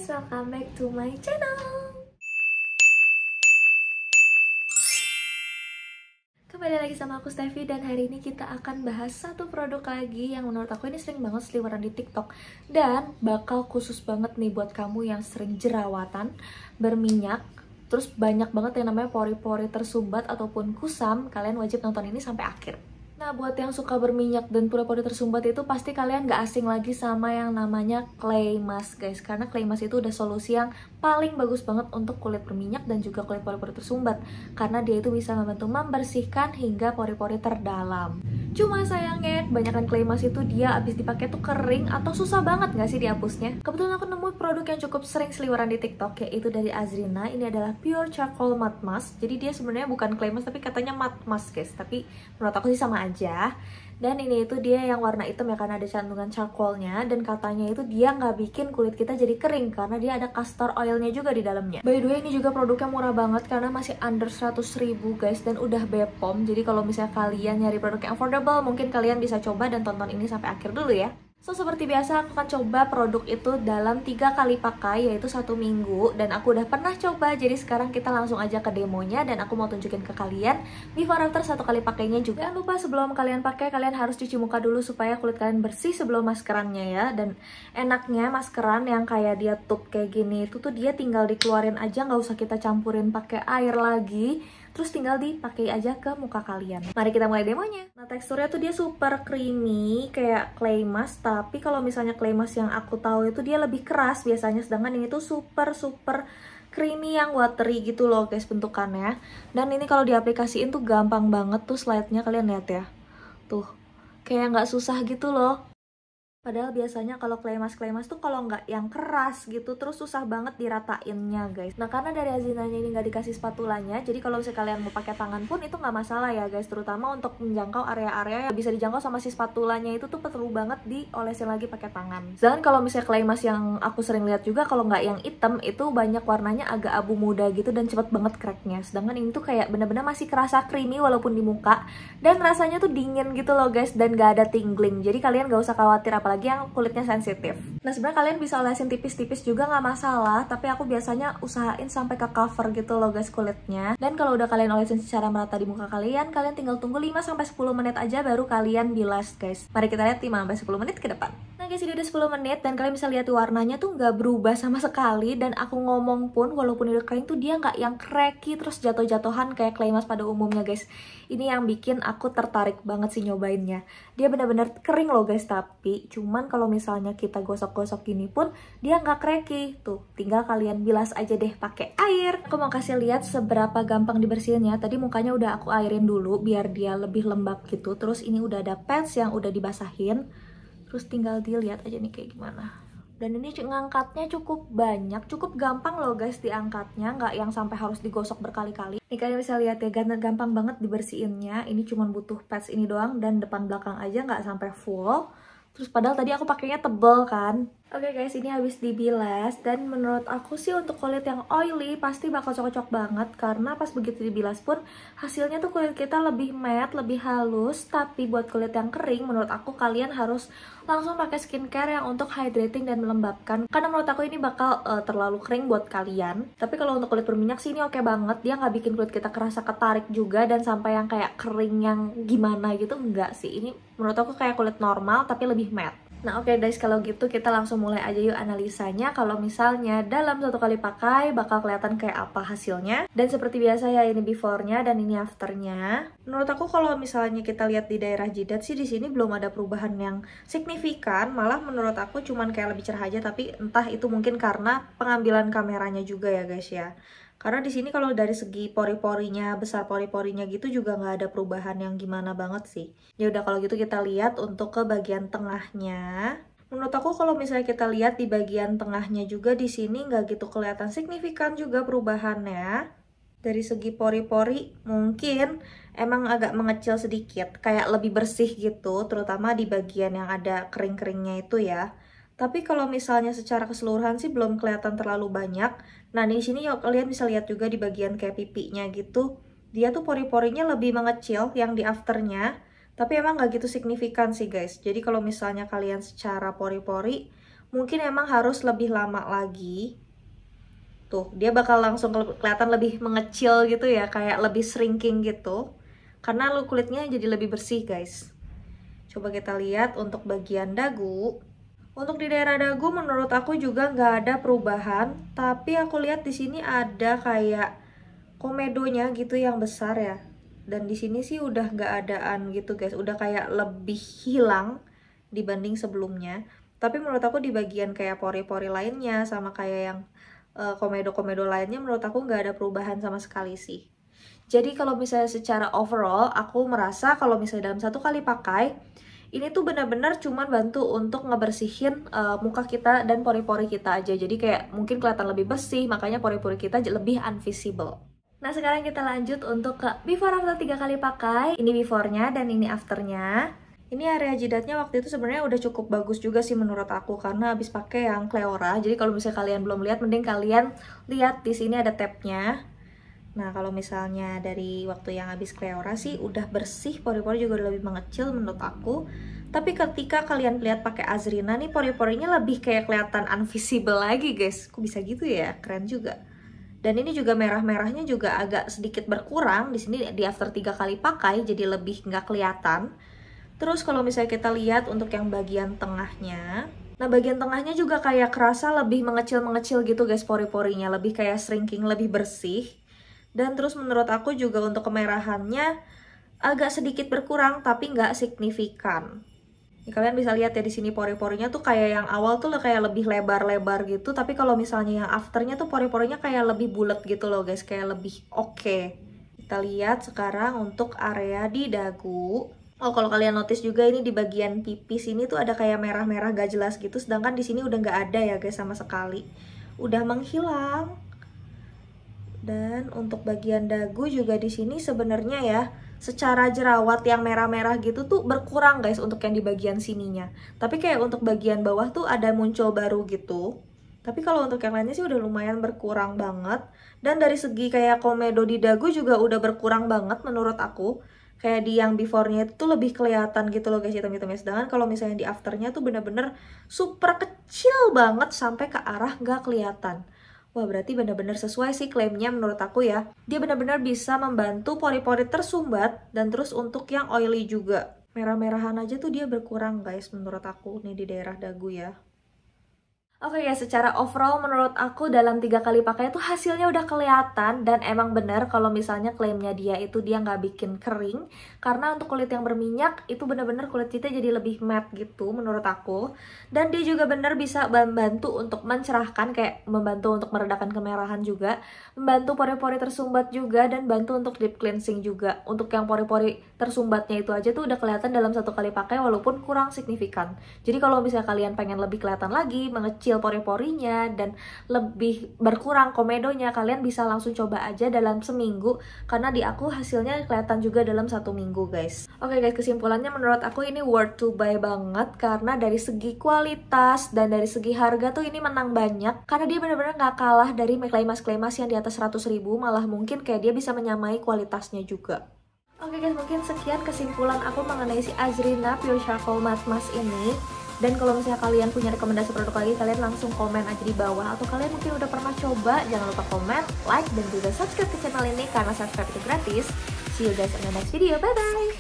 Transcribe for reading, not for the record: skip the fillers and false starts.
guys, welcome back to my channel. Kembali lagi sama aku Steffi, dan hari ini kita akan bahas satu produk lagi yang menurut aku ini sering banget seliweran di TikTok dan bakal khusus banget nih buat kamu yang sering jerawatan, berminyak, terus banyak banget yang namanya pori-pori tersumbat ataupun kusam. Kalian wajib nonton ini sampai akhir. Nah, buat yang suka berminyak dan pori-pori tersumbat itu pasti kalian gak asing lagi sama yang namanya clay mask guys. Karena clay mask itu udah solusi yang paling bagus banget untuk kulit berminyak dan juga kulit pori-pori tersumbat. Karena dia itu bisa membantu membersihkan hingga pori-pori terdalam. Cuma sayangnya, kebanyakan clay mask itu dia abis dipakai tuh kering atau susah banget gak sih dihapusnya. Kebetulan aku nemu produk yang cukup sering seliweran di TikTok, yaitu dari Azrina. Ini adalah Pure Charcoal Matte Mask. Jadi dia sebenarnya bukan clay mask tapi katanya matte mask guys. Tapi menurut aku sih sama aja. Dan ini itu dia yang warna hitam ya, karena ada cantungan charcoalnya. Dan katanya itu dia nggak bikin kulit kita jadi kering karena dia ada castor oilnya juga di dalamnya. By the way, ini juga produknya murah banget karena masih under 100.000 guys, dan udah BPOM. Jadi kalau misalnya kalian nyari produk yang affordable, mungkin kalian bisa coba dan tonton ini sampai akhir dulu ya. So, seperti biasa aku akan coba produk itu dalam 3 kali pakai, yaitu 1 minggu. Dan aku udah pernah coba, jadi sekarang kita langsung aja ke demonya. Dan aku mau tunjukin ke kalian before after 1 kali pakainya juga. Jangan lupa sebelum kalian pakai, kalian harus cuci muka dulu supaya kulit kalian bersih sebelum maskerannya ya. Dan enaknya maskeran yang kayak dia tube kayak gini, itu tuh dia tinggal dikeluarin aja, nggak usah kita campurin pakai air lagi. Terus tinggal dipakai aja ke muka kalian. Mari kita mulai demonya. Nah, teksturnya tuh dia super creamy kayak clay mask, tapi kalau misalnya clay mask yang aku tahu itu dia lebih keras biasanya, sedangkan ini tuh super creamy yang watery gitu loh guys bentukannya. Dan ini kalau diaplikasiin tuh gampang banget tuh slide-nya, kalian lihat ya. Tuh, kayak nggak susah gitu loh. Padahal biasanya kalau clay mask tuh kalau nggak yang keras gitu terus susah banget diratainnya guys. Nah, karena dari Azrinanya ini nggak dikasih spatulanya, jadi kalau misalnya kalian mau pakai tangan pun itu nggak masalah ya guys. Terutama untuk menjangkau area-area yang bisa dijangkau sama si spatulanya itu tuh perlu banget diolesin lagi pakai tangan. Dan kalau misalnya clay mask yang aku sering lihat juga, kalau nggak yang hitam itu banyak warnanya agak abu muda gitu dan cepet banget cracknya. Sedangkan ini tuh kayak bener-bener masih kerasa creamy walaupun di muka, dan rasanya tuh dingin gitu loh guys, dan nggak ada tingling. Jadi kalian nggak usah khawatir apalagi yang kulitnya sensitif. Nah, sebenarnya kalian bisa olesin tipis-tipis juga nggak masalah, tapi aku biasanya usahain sampai ke cover gitu loh guys kulitnya. Dan kalau udah kalian olesin secara merata di muka kalian tinggal tunggu 5-10 menit aja baru kalian bilas guys. Mari kita lihat 5-10 menit ke depan. Nah guys, ini udah 10 menit dan kalian bisa lihat warnanya tuh nggak berubah sama sekali. Dan aku ngomong pun walaupun udah kering tuh dia nggak yang cracky terus jatuh-jatuhan kayak clay mask pada umumnya guys. Ini yang bikin aku tertarik banget sih nyobainnya. Dia benar-benar kering loh guys, tapi cuman kalau misalnya kita gosok-gosok gini pun dia nggak cracky. Tuh, tinggal kalian bilas aja deh pakai air. Aku mau kasih lihat seberapa gampang dibersihinnya. Tadi mukanya udah aku airin dulu biar dia lebih lembab gitu. Terus ini udah ada pads yang udah dibasahin. Terus tinggal dilihat aja nih kayak gimana. Dan ini ngangkatnya cukup banyak, cukup gampang loh guys diangkatnya, nggak yang sampai harus digosok berkali-kali. Nih kalian bisa lihat ya, gampang banget dibersihinnya. Ini cuma butuh pads ini doang dan depan belakang aja, nggak sampai full. Terus padahal tadi aku pakainya tebel kan. Oke guys, ini habis dibilas dan menurut aku sih untuk kulit yang oily pasti bakal cocok banget, karena pas begitu dibilas pun hasilnya tuh kulit kita lebih matte, lebih halus. Tapi buat kulit yang kering menurut aku kalian harus langsung pakai skincare yang untuk hydrating dan melembabkan, karena menurut aku ini bakal terlalu kering buat kalian. Tapi kalau untuk kulit berminyak sih ini oke banget, dia nggak bikin kulit kita kerasa ketarik juga dan sampai yang kayak kering yang gimana gitu, enggak sih. Ini menurut aku kayak kulit normal tapi lebih matte. Nah oke guys, kalau gitu kita langsung mulai aja yuk analisanya. Kalau misalnya dalam 1 kali pakai bakal kelihatan kayak apa hasilnya. Dan seperti biasa ya, ini before-nya dan ini after-nya. Menurut aku kalau misalnya kita lihat di daerah jidat sih di sini belum ada perubahan yang signifikan. Malah menurut aku cuman kayak lebih cerah aja, tapi entah itu mungkin karena pengambilan kameranya juga ya guys ya. Karena di sini kalau dari segi pori-porinya, besar pori-porinya gitu juga nggak ada perubahan yang gimana banget sih. Ya udah kalau gitu kita lihat untuk ke bagian tengahnya. Menurut aku kalau misalnya kita lihat di bagian tengahnya juga di sini nggak gitu kelihatan signifikan juga perubahannya. Dari segi pori-pori mungkin emang agak mengecil sedikit, kayak lebih bersih gitu, terutama di bagian yang ada kering-keringnya itu ya. Tapi kalau misalnya secara keseluruhan sih belum kelihatan terlalu banyak. Nah, di sini yuk kalian bisa lihat juga di bagian kayak pipinya gitu. Dia tuh pori-porinya lebih mengecil yang di afternya. Tapi emang nggak gitu signifikan sih guys. Jadi kalau misalnya kalian secara pori-pori mungkin emang harus lebih lama lagi. Tuh, dia bakal langsung kelihatan lebih mengecil gitu ya, kayak lebih shrinking gitu. Karena kulitnya jadi lebih bersih, guys. Coba kita lihat untuk bagian dagu. Untuk di daerah dagu menurut aku juga nggak ada perubahan, tapi aku lihat di sini ada kayak komedonya gitu yang besar ya. Dan di sini sih udah nggak adaan gitu, guys. Udah kayak lebih hilang dibanding sebelumnya. Tapi menurut aku di bagian kayak pori-pori lainnya sama kayak yang komedo-komedo lainnya menurut aku nggak ada perubahan sama sekali sih. Jadi kalau misalnya secara overall aku merasa kalau misalnya dalam satu kali pakai ini tuh benar-benar cuman bantu untuk ngebersihin muka kita dan pori-pori kita aja. Jadi kayak mungkin kelihatan lebih bersih, makanya pori-pori kita lebih invisible. Nah sekarang kita lanjut untuk ke before after 3 kali pakai. Ini before-nya dan ini after-nya. Ini area jidatnya waktu itu sebenarnya udah cukup bagus juga sih menurut aku karena habis pakai yang Cleora. Jadi kalau misalnya kalian belum lihat, mending kalian lihat di sini ada tab-nya. Nah kalau misalnya dari waktu yang habis Cleora sih udah bersih, pori-pori juga udah lebih mengecil menurut aku. Tapi ketika kalian lihat pakai Azrina nih, pori-porinya lebih kayak kelihatan invisible lagi, guys. Kok bisa gitu ya? Keren juga. Dan ini juga merah-merahnya juga agak sedikit berkurang di sini di after 3 kali pakai, jadi lebih nggak kelihatan. Terus kalau misalnya kita lihat untuk yang bagian tengahnya, nah bagian tengahnya juga kayak kerasa lebih mengecil-mengecil gitu guys pori-porinya, lebih kayak shrinking, lebih bersih. Dan terus menurut aku juga untuk kemerahannya agak sedikit berkurang tapi nggak signifikan. Nih, kalian bisa lihat ya di sini pori-porinya tuh kayak yang awal tuh kayak lebih lebar-lebar gitu, tapi kalau misalnya yang afternya tuh pori-porinya kayak lebih bulat gitu loh guys, kayak lebih oke. Kita lihat sekarang untuk area di dagu. Oh, kalau kalian notice juga ini di bagian pipi sini tuh ada kayak merah-merah gak jelas gitu, sedangkan di sini udah nggak ada ya guys sama sekali. Udah menghilang. Dan untuk bagian dagu juga di sini sebenarnya ya, secara jerawat yang merah-merah gitu tuh berkurang guys untuk yang di bagian sininya. Tapi kayak untuk bagian bawah tuh ada muncul baru gitu. Tapi kalau untuk yang lainnya sih udah lumayan berkurang banget. Dan dari segi kayak komedo di dagu juga udah berkurang banget menurut aku. Kayak di yang before-nya itu lebih kelihatan gitu loh guys hitam-hitamnya. Sedangkan kalau misalnya di after-nya tuh bener-bener super kecil banget sampai ke arah nggak kelihatan. Wah berarti bener-bener sesuai sih klaimnya menurut aku ya. Dia bener-bener bisa membantu pori-pori tersumbat dan terus untuk yang oily juga. Merah-merahan aja tuh dia berkurang guys menurut aku nih di daerah dagu ya. Oke ya, secara overall menurut aku dalam 3 kali pakai itu hasilnya udah kelihatan. Dan emang benar kalau misalnya klaimnya dia itu dia nggak bikin kering. Karena untuk kulit yang berminyak itu benar-benar kulit kita jadi lebih matte gitu menurut aku. Dan dia juga benar bisa membantu untuk mencerahkan, kayak membantu untuk meredakan kemerahan juga, membantu pori-pori tersumbat juga, dan bantu untuk deep cleansing juga. Untuk yang pori-pori tersumbatnya itu aja tuh udah kelihatan dalam 1 kali pakai walaupun kurang signifikan. Jadi kalau misalnya kalian pengen lebih kelihatan lagi, mengecil pori-porinya dan lebih berkurang komedonya, kalian bisa langsung coba aja dalam seminggu karena di aku hasilnya kelihatan juga dalam 1 minggu guys. Oke guys, kesimpulannya menurut aku ini worth to buy banget karena dari segi kualitas dan dari segi harga tuh ini menang banyak karena dia benar-benar nggak kalah dari clay mask yang di atas 100.000, malah mungkin kayak dia bisa menyamai kualitasnya juga. Oke guys, mungkin sekian kesimpulan aku mengenai si Azrina Pure Charcoal Matte Mask ini. Dan kalau misalnya kalian punya rekomendasi produk lagi, kalian langsung komen aja di bawah. Atau kalian mungkin udah pernah coba, jangan lupa komen, like, dan juga subscribe ke channel ini karena subscribe itu gratis. See you guys in the next video, bye-bye!